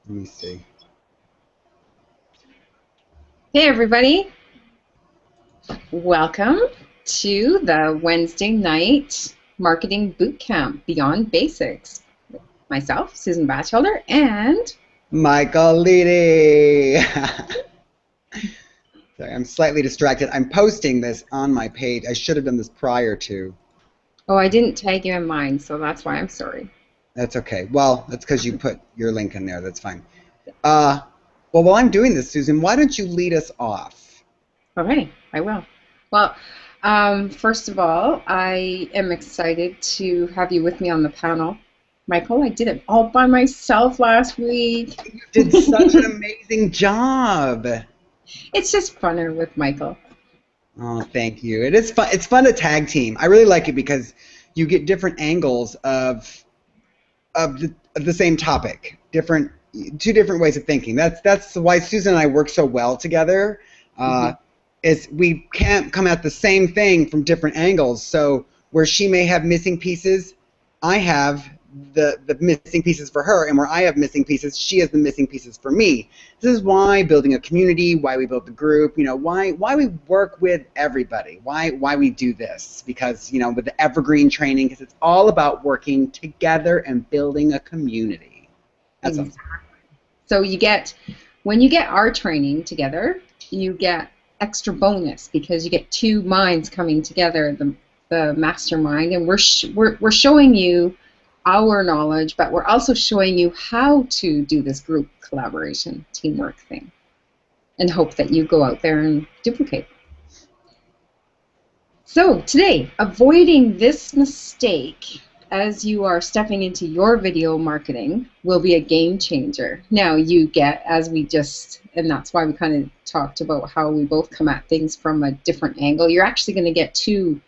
Let me see. Hey everybody, welcome to the Wednesday night marketing boot camp Beyond Basics. Myself, Susan Batchelder, and Michael Leedy. Sorry, I'm slightly distracted. I'm posting this on my page. I should have done this prior to. oh, I didn't tag you in mine, so that's why I'm sorry. That's okay. Well, that's because you put your link in there. That's fine. Uh, well, while I'm doing this, Susan, why don't you lead us off? Okay, I will. Well, first of all, I am excited to have you with me on the panel. Michael, I did it all by myself last week. You did such an amazing job. It's just funner with Michael. Oh, thank you. It is fun. It's fun to tag team. I really like it because you get different angles of the same topic, two different ways of thinking. That's why Susan and I work so well together. Uh, Mhm. is we can't come at the same thing from different angles. So where she may have missing pieces, I have the missing pieces for her, and where I have missing pieces, she has the missing pieces for me. This is why building a community, why we built the group, why we work with everybody, why we do this. Because, with the evergreen training, because it's all about working together and building a community. That's all. Exactly. So when you get our training together, you get extra bonus because you get two minds coming together, the mastermind, and we're showing you our knowledge, but we're also showing you how to do this group collaboration, teamwork thing, and hope that you go out there and duplicate. So today, avoiding this mistake as you are stepping into your video marketing will be a game changer. Now you get, and that's why we kind of talked about how we both come at things from a different angle. You're actually going to get two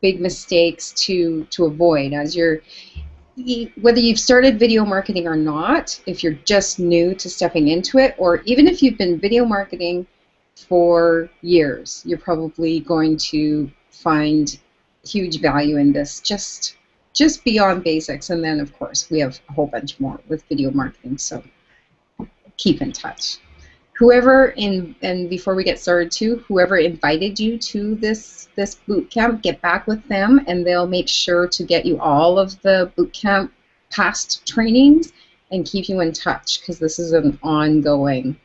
big mistakes to avoid as whether you've started video marketing or not, if you're just new to stepping into it, or even if you've been video marketing for years, you're probably going to find huge value in this just beyond basics. And then of course we have a whole bunch more with video marketing, so keep in touch. And before we get started too, whoever invited you to this boot camp, get back with them and they'll make sure to get you all of the boot camp past trainings and keep you in touch because this is an ongoing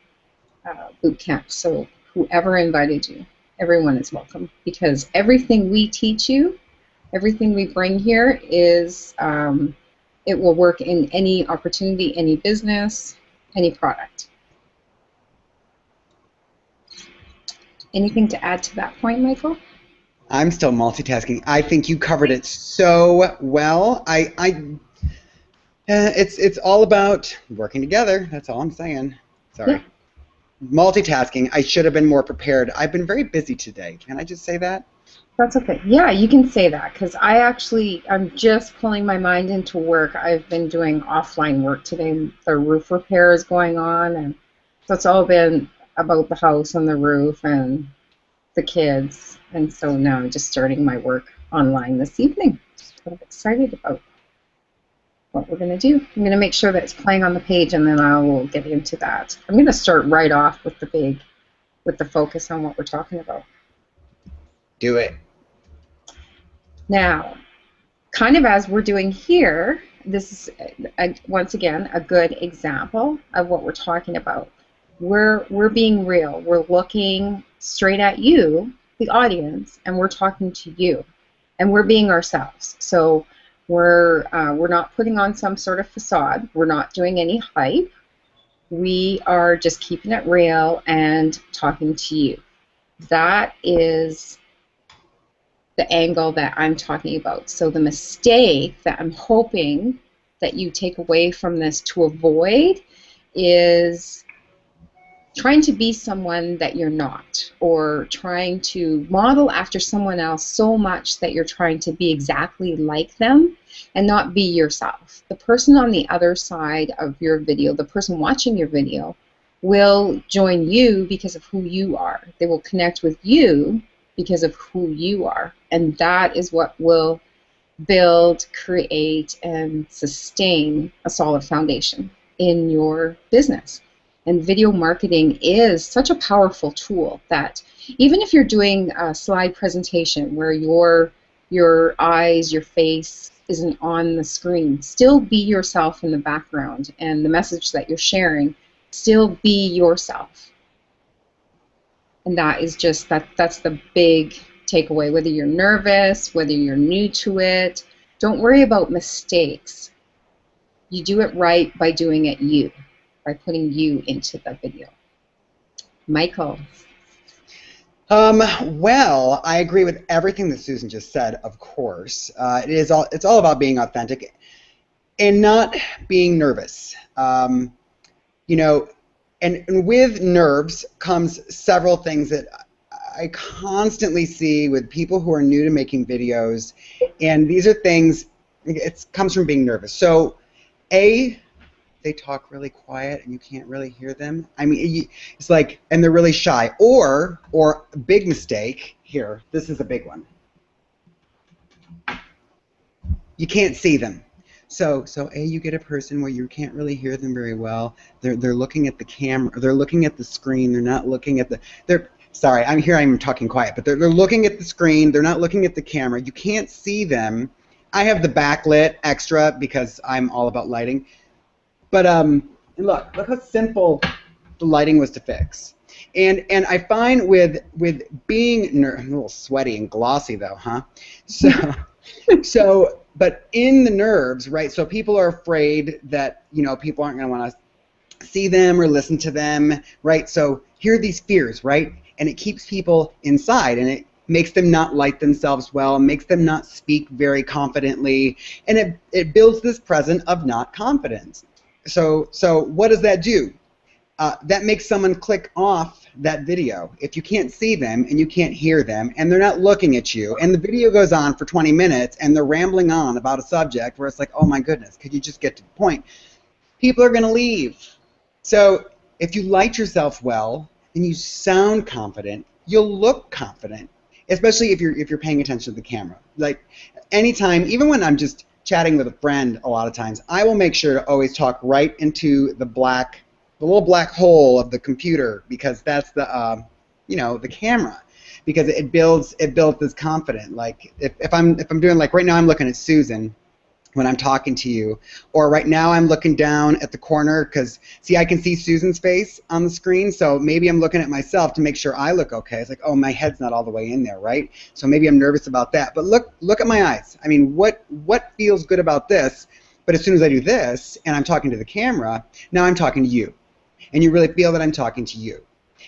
boot camp. So whoever invited you, everyone is welcome because everything we teach you, everything we bring here is it will work in any opportunity, any business, any product. Anything to add to that point, Michael? I'm still multitasking. I think you covered it so well. It's all about working together. That's all I'm saying. Yeah, Sorry. Multitasking. I should have been more prepared. I've been very busy today. Can I just say that? that's okay. Yeah, you can say that because I'm just pulling my mind into work. I've been doing offline work today. The roof repair is going on, and so it's all been about the house and the roof and the kids. And so now I'm just starting my work online this evening. Just kind of excited about what we're going to do. I'm going to make sure that it's playing on the page, and then I will get into that. I'm going to start right off with with the focus on what we're talking about. Do it. Now, kind of as we're doing here, this is once again a good example of what we're talking about. We're being real. We're looking straight at you, the audience, and we're talking to you, and we're being ourselves. So we're not putting on some sort of facade. We're not doing any hype. We are just keeping it real and talking to you. That is the angle that I'm talking about. So the mistake that I'm hoping that you take away from this to avoid is trying to be someone that you're not, or trying to model after someone else so much that you're trying to be exactly like them and not be yourself. The person on the other side of your video, the person watching your video, will join you because of who you are. They will connect with you because of who you are. And that is what will build, create, and sustain a solid foundation. in your business. And video marketing is such a powerful tool that even if you're doing a slide presentation where your eyes, your face isn't on the screen, still be yourself in the background, and the message that you're sharing, still be yourself. And that is just that's the big takeaway. Whether you're nervous, whether you're new to it, don't worry about mistakes. You do it right by doing it you, by putting you into the video. Michael. Well, I agree with everything that Susan just said, of course. It's all about being authentic and not being nervous. You know, and with nerves comes several things that I constantly see with people who are new to making videos, and these are things, it comes from being nervous. So, they talk really quiet and you can't really hear them. I mean, it's like, and they're really shy. Or a big mistake, here, this is a big one. You can't see them. So you get a person where you can't really hear them very well. They're looking at the camera, they're looking at the screen, they're not looking at sorry, I'm talking quiet, but they're looking at the screen, they're not looking at the camera. You can't see them. I have the backlit extra because I'm all about lighting. But look how simple the lighting was to fix. And I find with being I'm a little sweaty and glossy though, huh? But in the nerves, right? So people are afraid that, people aren't going to want to see them or listen to them, right? So here are these fears, right? And it keeps people inside, and it makes them not like themselves well, makes them not speak very confidently, and it builds this presence of not confidence. So what does that do? That makes someone click off that video. If you can't see them and you can't hear them and they're not looking at you, and the video goes on for 20 minutes and they're rambling on about a subject where it's like, oh my goodness, could you just get to the point? People are going to leave. So if you light yourself well and you sound confident, you'll look confident, especially if you're paying attention to the camera. Like anytime, even when I'm just chatting with a friend, a lot of times, I will make sure to always talk right into the little black hole of the computer, because that's the the camera, because it builds this confidence. Like if I'm doing, like right now I'm looking at Susan when I'm talking to you, or right now I'm looking down at the corner because, see, I can see Susan's face on the screen, so maybe I'm looking at myself to make sure I look okay. It's like, oh, my head's not all the way in there, right? So maybe I'm nervous about that. But look at my eyes. I mean, what feels good about this? But as soon as I do this and I'm talking to the camera, now I'm talking to you. And you really feel that I'm talking to you.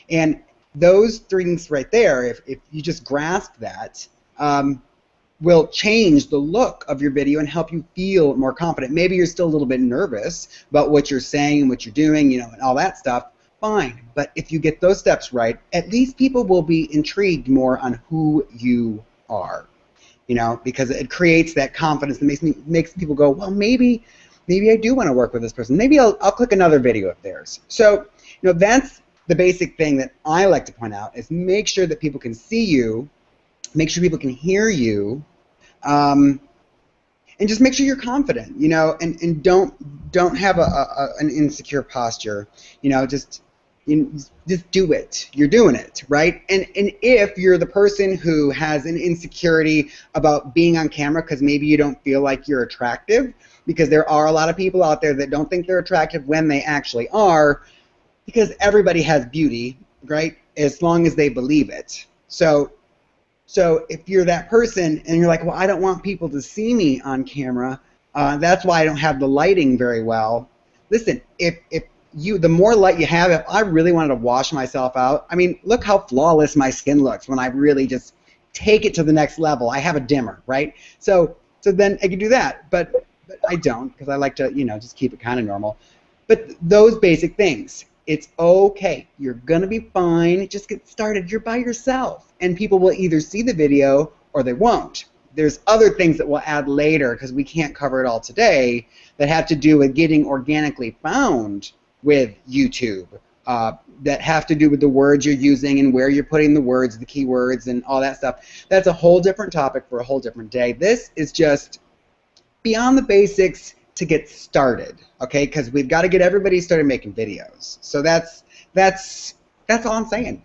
And those things right there, if you just grasp that, will change the look of your video and help you feel more confident. Maybe you're still a little bit nervous about what you're saying and what you're doing, and all that stuff. Fine. But if you get those steps right, at least people will be intrigued more on who you are, because it creates that confidence that makes people go, well, maybe I do want to work with this person. Maybe I'll click another video of theirs. So, that's the basic thing that I like to point out, is make sure that people can see you, make sure people can hear you, and just make sure you're confident, and don't have an insecure posture, just do it. You're doing it, right? And if you're the person who has an insecurity about being on camera because maybe you don't feel like you're attractive, because there are a lot of people out there that don't think they're attractive when they actually are, because everybody has beauty, right? As long as they believe it. So if you're that person and you're like, well, I don't want people to see me on camera, that's why I don't have the lighting very well. Listen, the more light you have, if I really wanted to wash myself out, I mean, look how flawless my skin looks when I really just take it to the next level. I have a dimmer, right? So then I can do that, but I don't, because I like to, just keep it kind of normal. But those basic things, it's okay. You're going to be fine. Just get started. You're by yourself. And people will either see the video or they won't. There's other things that we'll add later, because we can't cover it all today, that have to do with getting organically found with YouTube, that have to do with the words you're using and where you're putting the words, the keywords, and all that stuff. That's a whole different topic for a whole different day. This is just beyond the basics, to get started, okay? Because we've got to get everybody started making videos. So that's all I'm saying.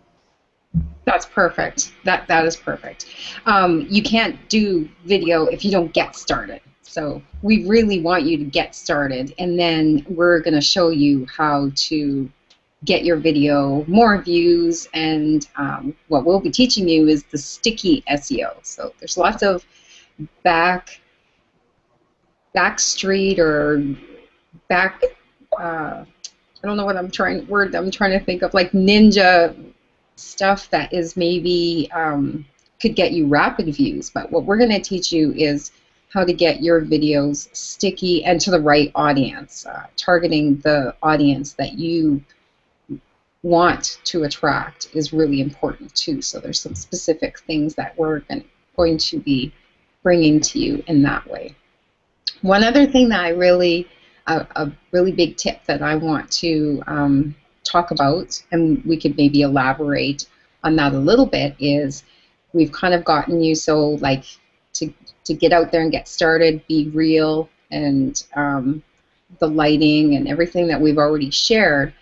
That's perfect. That is perfect. You can't do video if you don't get started. So we really want you to get started, and then we're going to show you how to get your video more views, and what we'll be teaching you is the sticky SEO. So there's lots of back street or back I don't know what I'm trying to think of, like ninja stuff that is maybe could get you rapid views. But what we're going to teach you is how to get your videos sticky and to the right audience, targeting the audience that you want to attract is really important too. So there's some specific things that we're going to be bringing to you in that way. One other thing that I really, a really big tip that I want to talk about, and we could maybe elaborate on that a little bit, is we've kind of gotten you so like to get out there and get started, be real, and the lighting and everything that we've already shared.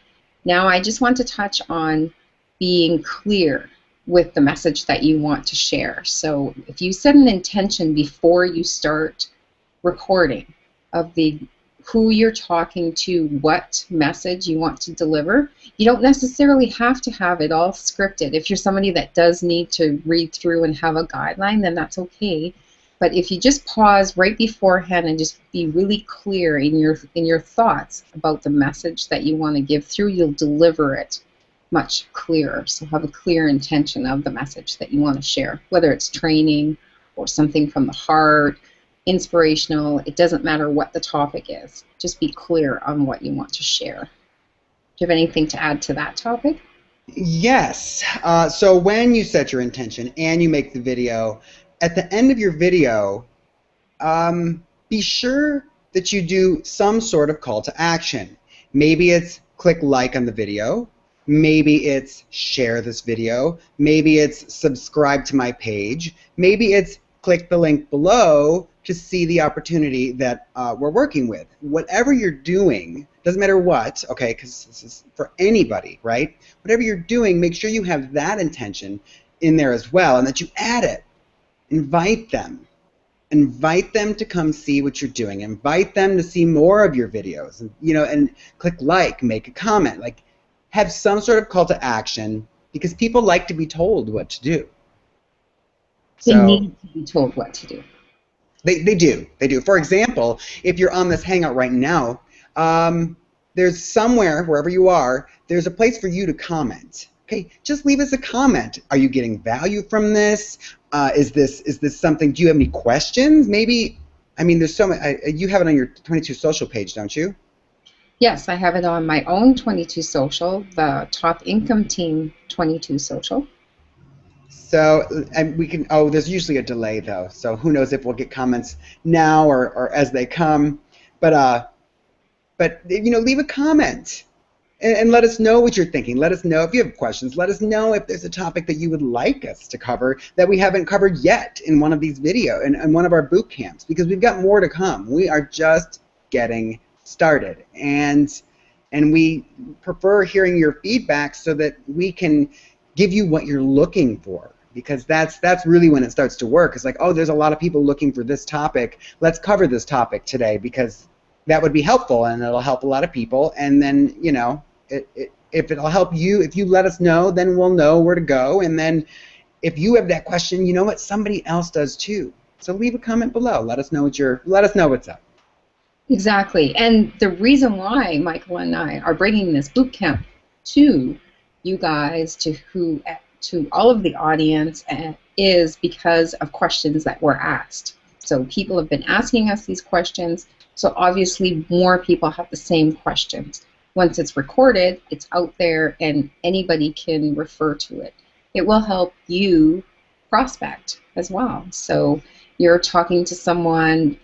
Now I just want to touch on being clear with the message that you want to share. So if you set an intention before you start recording of who you're talking to, what message you want to deliver, you don't necessarily have to have it all scripted. If you're somebody that does need to read through and have a guideline, then that's okay. But if you just pause right beforehand and just be really clear in your thoughts about the message that you want to give through, you'll deliver it much clearer. So have a clear intention of the message that you want to share, whether it's training or something from the heart, inspirational. It doesn't matter what the topic is. Just be clear on what you want to share. Do you have anything to add to that topic? Yes. So when you set your intention and you make the video, at the end of your video, be sure that you do some sort of call to action. Maybe it's click like on the video. Maybe it's share this video. Maybe it's subscribe to my page. Maybe it's click the link below to see the opportunity that we're working with. Whatever you're doing, doesn't matter what, okay, because this is for anybody, right? Whatever you're doing, make sure you have that intention in there as well, and that you add it. Invite them. Invite them to come see what you're doing. Invite them to see more of your videos. And, and click like, make a comment. Like, have some sort of call to action, because people like to be told what to do. They need to be told what to do. They do. They do. For example, if you're on this Hangout right now, there's somewhere, wherever you are, there's a place for you to comment. Okay, just leave us a comment. Are you getting value from this? Is this something? Do you have any questions? Maybe. I mean, there's so many. You have it on your 22 Social page, don't you? Yes, I have it on my own 22 Social, the Top Income Team 22 Social. So, and we can. Oh, there's usually a delay though. So who knows if we'll get comments now or as they come. But leave a comment. And let us know what you're thinking. Let us know if you have questions. Let us know if there's a topic that you would like us to cover that we haven't covered yet in one of these videos, in one of our boot camps, because we've got more to come. We are just getting started. And we prefer hearing your feedback so that we can give you what you're looking for, because that's really when it starts to work. It's like, oh, there's a lot of people looking for this topic. Let's cover this topic today, because that would be helpful, and it'll help a lot of people. And then, if it'll help you, if you let us know, then we'll know where to go. And then if you have that question, you know what, somebody else does too. So leave a comment below. Let us know what's up. Exactly. And the reason why Michael and I are bringing this boot camp to you guys, to all of the audience, is because of questions that were asked. So people have been asking us these questions. So obviously more people have the same questions. Once it's recorded, it's out there, and anybody can refer to it. It will help you prospect as well. So you're talking to someone,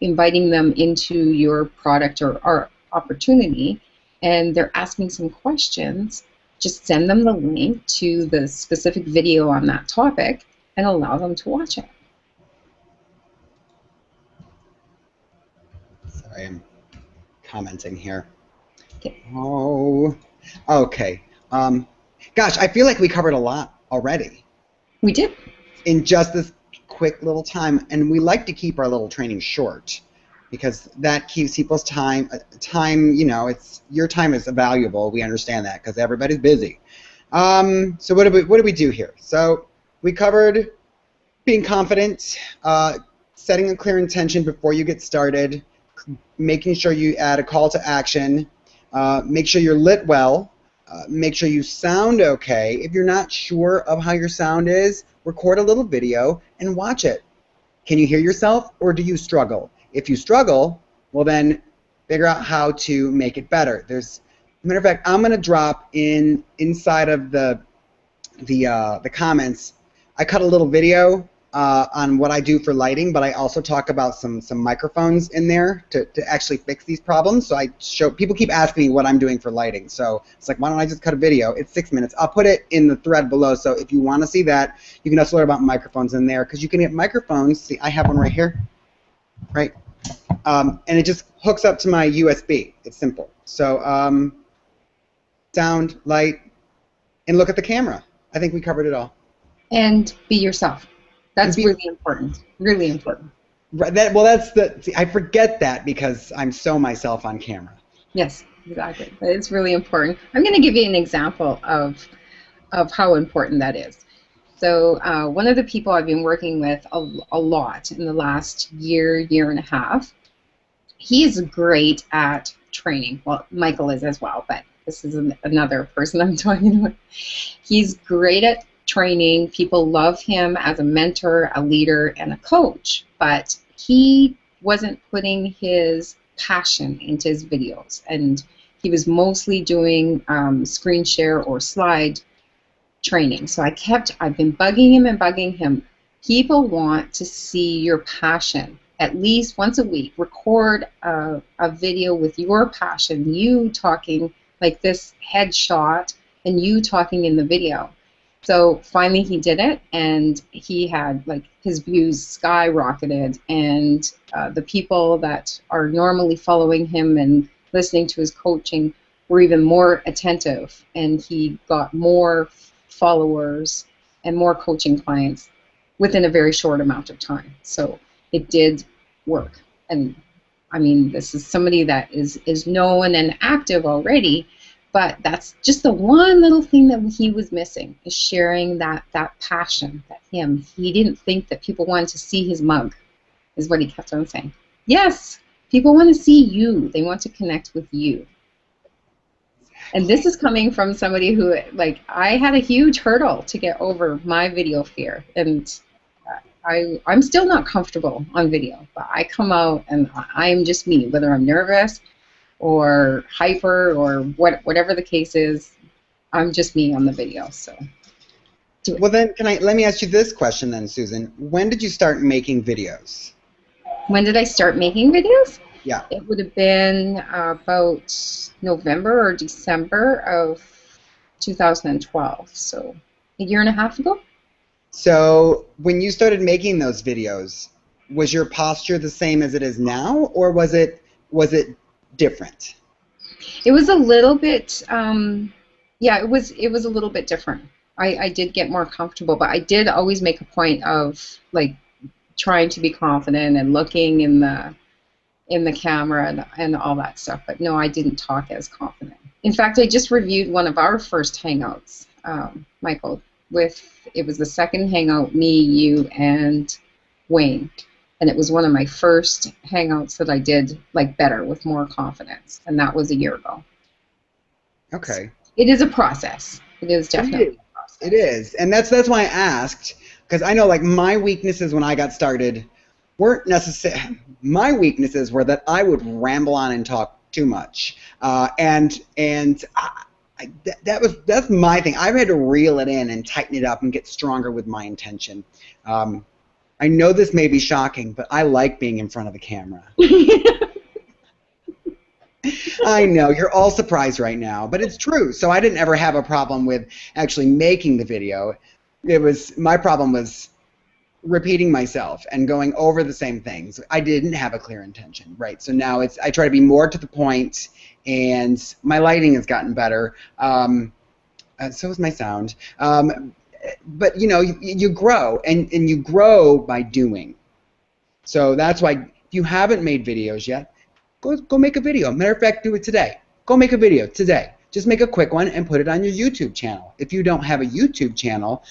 inviting them into your product or opportunity, and they're asking some questions. Just send them the link to the specific video on that topic and allow them to watch it. I am commenting here. Okay. Oh, okay. Gosh, I feel like we covered a lot already We did. in just this quick little time, and we like to keep our little training short because that keeps people's time. Time, you know, it's your time is valuable. We understand that because everybody's busy. So what do we do here? So we covered being confident, setting a clear intention before you get started, making sure you add a call to action, make sure you're lit well, make sure you sound okay. If you're not sure of how your sound is, record a little video and watch it. Can you hear yourself or do you struggle? If you struggle, well then figure out how to make it better. As a matter of fact, I'm going to drop inside of the comments. I cut a little video on what I do for lighting, but I also talk about some microphones in there to actually fix these problems. So I show people keep asking me what I'm doing for lighting. So it's like, why don't I just cut a video? It's 6 minutes. I'll put it in the thread below. So if you want to see that, you can also learn about microphones in there because you can get microphones. See, I have one right here, right? And it just hooks up to my USB. It's simple. So sound, light, and look at the camera. I think we covered it all. And be yourself. That's really important. Really important. Right. See, I forget that because I'm so myself on camera. Yes, exactly. It's really important. I'm going to give you an example of how important that is. So one of the people I've been working with a lot in the last year and a half, he is great at training. Well, Michael is as well, but this is another person I'm talking about. He's great at training. People love him as a mentor, a leader, and a coach, but he wasn't putting his passion into his videos, and he was mostly doing screen share or slide training. So I've been bugging him and bugging him. People want to see your passion. At least once a week, record a video with your passion, you talking like this headshot, and you talking in the video. So finally he did it, and he had like his views skyrocketed, and the people that are normally following him and listening to his coaching were even more attentive, and he got more followers and more coaching clients within a very short amount of time. So it did work. And I mean, this is somebody that is known and active already, but that's just the one little thing that he was missing, is sharing that passion, he didn't think that people wanted to see his mug, is what he kept on saying. Yes, people want to see you. They want to connect with you. And this is coming from somebody who, like, I had a huge hurdle to get over my video fear, and I'm still not comfortable on video, but I come out and I'm just me, whether I'm nervous or hyper or whatever the case is, I'm just me on the video. So do it. Well then, let me ask you this question then, Susan. When did you start making videos? When did I start making videos? Yeah. It would have been about November or December of 2012, so a year and a half ago. So when you started making those videos, was your posture the same as it is now, or was it different? It was a little bit, yeah, it was a little bit different. I did get more comfortable, but I did always make a point of like trying to be confident and looking in the camera and all that stuff. But no, I didn't talk as confident. In fact, I just reviewed one of our first hangouts, Michael. It was the second hangout, me, you, and Wayne, and it was one of my first hangouts that I did like better with more confidence, and that was a year ago. Okay. It is a process. It is definitely a process. It is, and that's why I asked, because I know like my weaknesses when I got started weren't necessarily, my weaknesses were that I would ramble on and talk too much, that's my thing. I've had to reel it in and tighten it up and get stronger with my intention. I know this may be shocking, but I like being in front of the camera. I know, you're all surprised right now, but it's true. So I didn't ever have a problem with actually making the video. My problem was repeating myself and going over the same things. I didn't have a clear intention, right? So now I try to be more to the point, and my lighting has gotten better. So is my sound. But you grow, and you grow by doing. So that's why if you haven't made videos yet, go make a video. Matter of fact, do it today. Go make a video today. Just make a quick one and put it on your YouTube channel. If you don't have a YouTube channel,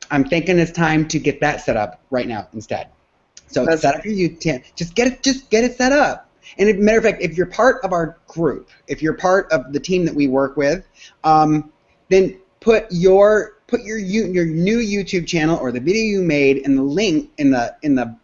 I'm thinking it's time to get that set up right now instead. So set up your YouTube. Just get it set up. And as a matter of fact, if you're part of our group, if you're part of the team that we work with, then put your new YouTube channel or the video you made in the link in the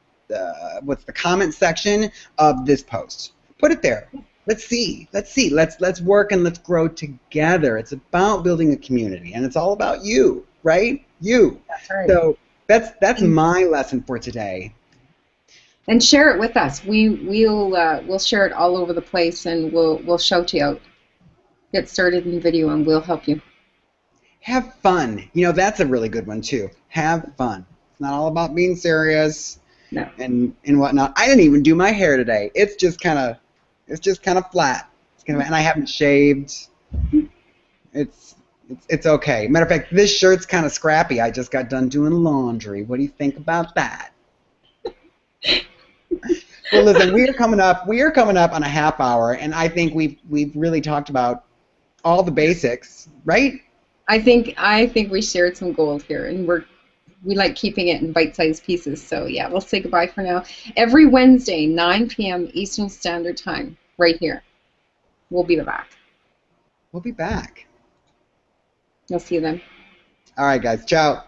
what's the comment section of this post. Put it there. Let's see. Let's work and let's grow together. It's about building a community, and it's all about you, right? You. That's right. So that's my lesson for today. And share it with us. We'll share it all over the place, and we'll shout you out. Get started in video, and we'll help you. Have fun. That's a really good one too. Have fun. It's not all about being serious. No. And whatnot. I didn't even do my hair today. It's just kind of flat. And I haven't shaved. It's okay. Matter of fact, this shirt's kind of scrappy. I just got done doing laundry. What do you think about that? Well, listen, we are coming up on a half hour, and I think we've really talked about all the basics, right? I think we shared some gold here, and we like keeping it in bite-sized pieces. So yeah, we'll say goodbye for now. Every Wednesday, 9 p.m. Eastern Standard Time, right here. We'll be back. We'll be back. You'll see you then. All right, guys. Ciao.